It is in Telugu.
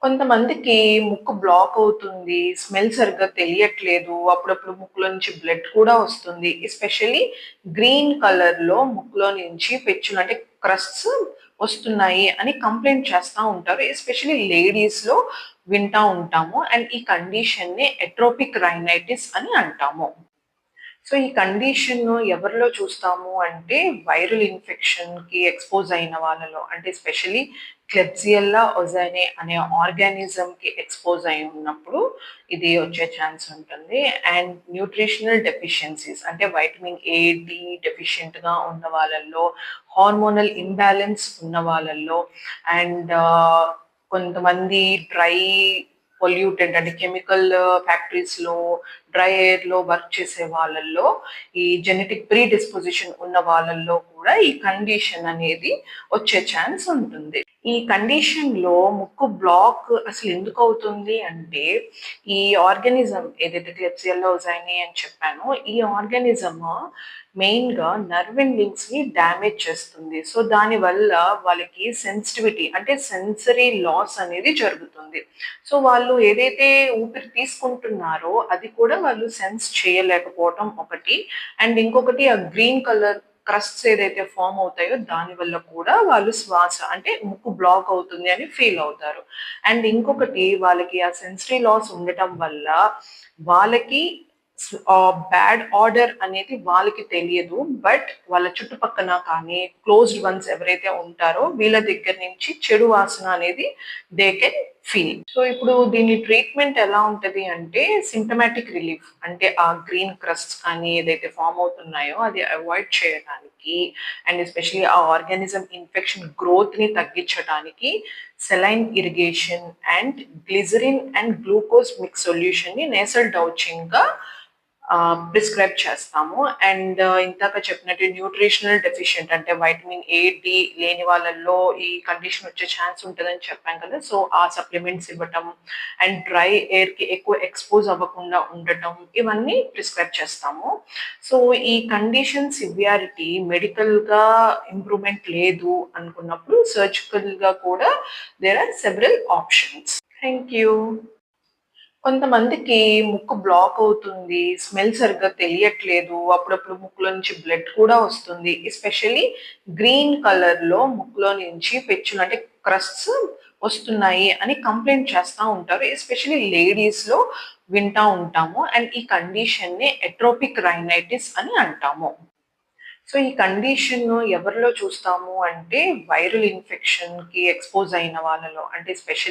కొంతమందికి ముక్కు బ్లాక్ అవుతుంది. స్మెల్ సరిగ్గా తెలియట్లేదు. అప్పుడప్పుడు ముక్కులో నుంచి బ్లడ్ కూడా వస్తుంది. ఎస్పెషల్లీ గ్రీన్ కలర్‌లో ముక్కులో నుంచి పెచ్చులు అంటే క్రస్ట్స్ వస్తున్నాయి అని కంప్లెయింట్ చేస్తా ఉంటారు. ఎస్పెషల్లీ లేడీస్‌లో వింటా ఉంటాము. అండ్ ఈ కండిషన్‌ని ఎట్రోపిక్ రైనైటిస్ అని అంటాము. సో, ఈ కండిషన్‌ను ఎవరిలో చూస్తాము అంటే, వైరల్ ఇన్ఫెక్షన్‌కి ఎక్స్‌పోజ్ అయిన వాళ్ళలో. అంటే స్పెషల్లీ క్లెబ్సియల్లా ఒజానే అనే ఆర్గానిజంకి ఎక్స్‌పోజ్ అయి ఉన్నప్పుడు ఇది వచ్చే ఛాన్స్ ఉంటుంది. అండ్ న్యూట్రిషనల్ డెఫిషియన్సీస్ అంటే వైటమిన్ ఏ, డి డెఫిషియెంట్‌గా ఉన్న వాళ్ళల్లో, హార్మోనల్ ఇంబాలెన్స్ ఉన్న వాళ్ళల్లో అండ్ కొంతమంది డ్రై పొల్యూటెడ్ అంటే కెమికల్ ఫ్యాక్టరీస్‌లో, డ్రై ఎయిర్‌లో వర్క్ చేసే వాళ్ళల్లో, ఈ జెనెటిక్ ప్రీడిస్పోజిషన్ ఉన్న వాళ్ళల్లో కూడా ఈ కండిషన్ అనేది వచ్చే ఛాన్స్ ఉంటుంది. ఈ కండిషన్‌లో ముక్కు బ్లాక్ అసలెందుకవుతుంది అంటే, ఈ ఆర్గానిజం ఏదైతే క్లెబ్సియల్లా ఉజాయినీ అని చెప్పానో, ఈ ఆర్గానిజము మెయిన్‌గా నర్వ్ ఎండింగ్స్‌ని డ్యామేజ్ చేస్తుంది. సో, దానివల్ల వాళ్ళకి సెన్సిటివిటీ అంటే సెన్సరీ లాస్ అనేది జరుగుతుంది. సో, వాళ్ళు ఏదైతే ఊపిరి తీసుకుంటున్నారో, అది కూడా వాళ్ళు సెన్స్ చేయలేకపోవటం ఒకటి. అండ్ ఇంకొకటి ఆ గ్రీన్ కలర్ క్రస్ట్స్ ఏదైతే ఫార్మ్ అవుతాయో దాని వల్ల కూడా వాళ్ళు శ్వాస అంటే ముక్కు బ్లాక్ అవుతుంది అని ఫీల్ అవుతారు. అండ్ ఇంకొకటి వాళ్ళకి ఆ సెన్సరీ లాస్ ఉండటం వల్ల వాళ్ళకి బ్యాడ్ ఆర్డర్ అనేది వాళ్ళకి తెలియదు. బట్ వాళ్ళ చుట్టుపక్కన కానీ క్లోజ్డ్ వన్స్ ఎవరైతే ఉంటారో వీళ్ళ దగ్గర నుంచి చెడు వాసన అనేది దే కెన్ ఫీల్. సో, ఇప్పుడు దీని ట్రీట్మెంట్ ఎలా ఉంటది అంటే సింప్టమాటిక్ రిలీఫ్ అంటే ఆ గ్రీన్ క్రస్ట్స్ కానీ ఏదైతే ఫార్మ్ అవుతున్నాయో అది అవాయిడ్ చేయడానికి అండ్ ఎస్పెషల్లీ ఆ ఆర్గానిజం ఇన్ఫెక్షన్ గ్రోత్‌ని తగ్గించడానికి saline irrigation and glycerin and glucose mix సొల్యూషన్‌ని నేసల్ డౌచింగ్‌గా ప్రిస్క్రైబ్ చేస్తాము. అండ్ ఇందాక చెప్పినట్టు న్యూట్రిషనల్ డెఫిషియెంట్ అంటే వైటమిన్ ఏ, డి లేని వాళ్ళల్లో ఈ కండిషన్ వచ్చే ఛాన్స్ ఉంటదని చెప్పాం కదా! సో, ఆ సప్లిమెంట్స్ ఇవ్వటం అండ్ డ్రై ఎయిర్‌కి ఎక్కువ ఎక్స్‌పోజ్ అవ్వకుండా ఉండటం ఇవన్నీ ప్రిస్క్రైబ్ చేస్తాము. సో, ఈ కండిషన్ సివియారిటీ మెడికల్‌గా ఇంప్రూవ్‌మెంట్ లేదు అనుకున్నప్పుడు సర్జికల్‌గా కూడా there are several options. Thank you. కొంతమందికి ముక్కు బ్లాక్ అవుతుంది. స్మెల్ సరిగ్గా తెలియట్లేదు. అప్పుడప్పుడు ముక్కులో నుంచి బ్లడ్ కూడా వస్తుంది. ఎస్పెషల్లీ గ్రీన్ కలర్‌లో ముక్కులో నుంచి పెచ్చులు అంటే క్రస్ట్స్ వస్తున్నాయి అని కంప్లెయింట్ చేస్తా ఉంటారు. ఎస్పెషల్లీ లేడీస్‌లో వింటా ఉంటాము. అండ్ ఈ కండిషన్‌ని ఎట్రోపిక్ రైనైటిస్ అని అంటాము. సో, ఈ కండిషన్‌ను ఎవరిలో చూస్తాము అంటే వైరల్ ఇన్ఫెక్షన్‌కి ఎక్స్‌పోజ్ అయిన వాళ్ళలో అంటే స్పెషల్లీ